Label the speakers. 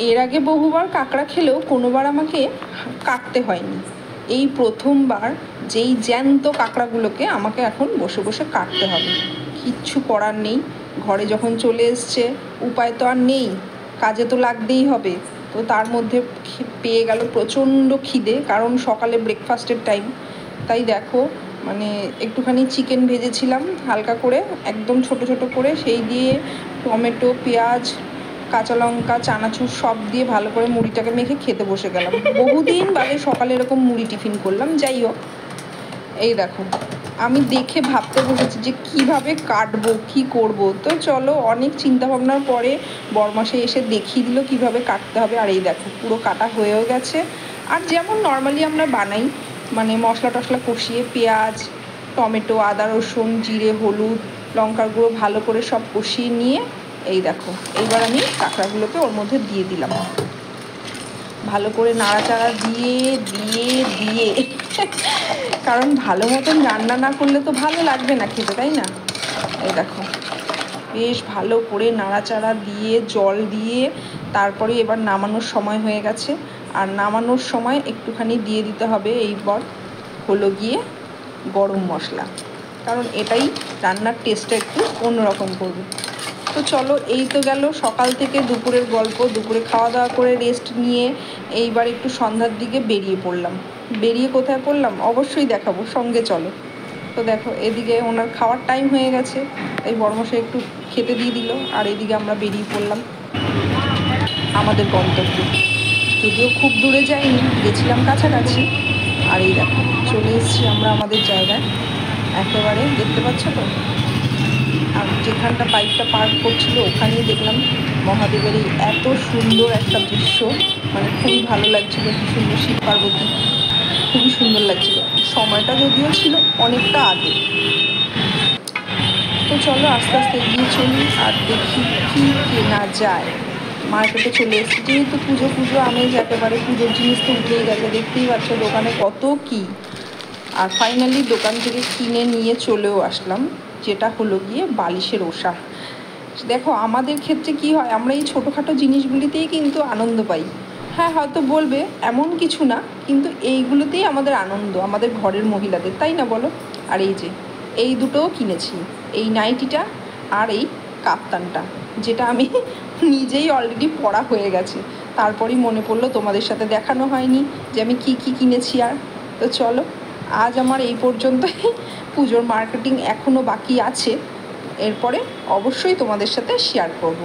Speaker 1: এর আগে বহুবার কাঁকড়া খেলেও কোনোবার আমাকে কাটতে হয়নি, এই প্রথমবার যেই জ্যান্ত কাঁকড়াগুলোকে আমাকে এখন বসে বসে কাটতে হবে। কিচ্ছু করার নেই, ঘরে যখন চলে এসছে উপায় তো আর নেই, কাজে তো লাগতেই হবে। তো তার মধ্যে পেয়ে গেল প্রচণ্ড খিদে, কারণ সকালে ব্রেকফাস্টের টাইম। তাই দেখো মানে একটুখানি চিকেন ভেজেছিলাম হালকা করে, একদম ছোট ছোট করে, সেই দিয়ে টমেটো, পেঁয়াজ, কাঁচা লঙ্কা, চানাচুর সব দিয়ে ভালো করে মুড়িটাকে মেখে খেতে বসে গেলাম। বহুদিন বাদে সকালে এরকম মুড়ি টিফিন করলাম। যাই হোক, এই দেখো আমি দেখে ভাবতে বসেছি যে কিভাবে কাটবো, কি করব। তো চলো, অনেক চিন্তা ভাবনার পরে বরমাসে এসে দেখিয়ে দিল কিভাবে কাটতে হবে। আর এই দেখো পুরো কাটা হয়েও গেছে। আর যেমন নর্মালি আমরা বানাই, মানে মশলা টশলা কষিয়ে পেঁয়াজ, টমেটো, আদা, রসুন, জিরে, হলুদ, লঙ্কার গুঁড়ো ভালো করে সব কষিয়ে নিয়ে এই দেখো এইবার আমি কাঁকড়াগুলোকে ওর মধ্যে দিয়ে দিলাম, ভালো করে নাড়াচাড়া দিয়ে দিয়ে দিয়ে কারণ ভালো মতন রান্না না করলে তো ভালো লাগবে না খেতে, তাই না? এই দেখো বেশ ভালো করে নাড়াচাড়া দিয়ে জল দিয়ে তারপরে এবার নামানোর সময় হয়ে গেছে। আর নামানোর সময় একটুখানি দিয়ে দিতে হবে এইবার হলো গিয়ে গরম মশলা, কারণ এটাই রান্নার টেস্টটা একটু অন্যরকম করবে। তো চলো, এই তো গেল সকাল থেকে দুপুরের গল্প। দুপুরে খাওয়া দাওয়া করে রেস্ট নিয়ে এইবার একটু সন্ধ্যার দিকে বেরিয়ে পড়লাম। বেরিয়ে কোথায় পড়লাম অবশ্যই দেখাবো, সঙ্গে চলো। তো দেখো এদিকে ওনার খাওয়ার টাইম হয়ে গেছে, তাই বড়মশাই একটু খেতে দিয়ে দিল, আর এদিকে আমরা বেরিয়ে পড়লাম আমাদের গন্তব্যে। যদিও খুব দূরে যাইনি, গেছিলাম কাছাকাছি। আর এই দেখো চলে এসেছি আমরা আমাদের জায়গায়, একেবারে দেখতে পাচ্ছ তো। আর যেখানটা বাইকটা পার্ক করছিল ওখানেই দেখলাম মহাদেবের এই এত সুন্দর একটা দৃশ্য, মানে খুবই ভালো লাগছিল। কি সুন্দর শিব পার্বতী, খুবই সুন্দর লাগছিল। সময়টা যদিও ছিল অনেকটা আগে। তো চলো আস্তে আস্তে এগিয়ে চলি আর দেখি কি কেনা যায়। মার্কেটে চলে এসেছি, যেহেতু পুজো আমেজ, একেবারে পুজোর জিনিস তো উঠেই গেছে, দেখতেই পাচ্ছ দোকানে কত কি। আর ফাইনালি দোকান থেকে কিনে নিয়ে চলেও আসলাম, যেটা হলো গিয়ে বালিশের ওষা। দেখো আমাদের ক্ষেত্রে কি হয়, আমরা এই ছোটোখাটো জিনিসগুলিতেই কিন্তু আনন্দ পাই। হ্যাঁ হয়তো বলবে এমন কিছু না, কিন্তু এইগুলোতেই আমাদের আনন্দ, আমাদের ঘরের মহিলাদের, তাই না বলো? আর এই যে এই দুটোও কিনেছি, এই নাইটিটা আর এই কাপ্তানটা, যেটা আমি নিজেই অলরেডি পরা হয়ে গেছে। তারপরই মনে পড়লো তোমাদের সাথে দেখানো হয়নি যে আমি কি কি কিনেছি। আর তো চলো, আজ আমার এই পর্যন্তই। পুজোর মার্কেটিং এখনও বাকি আছে, এরপরে অবশ্যই তোমাদের সাথে শেয়ার করব।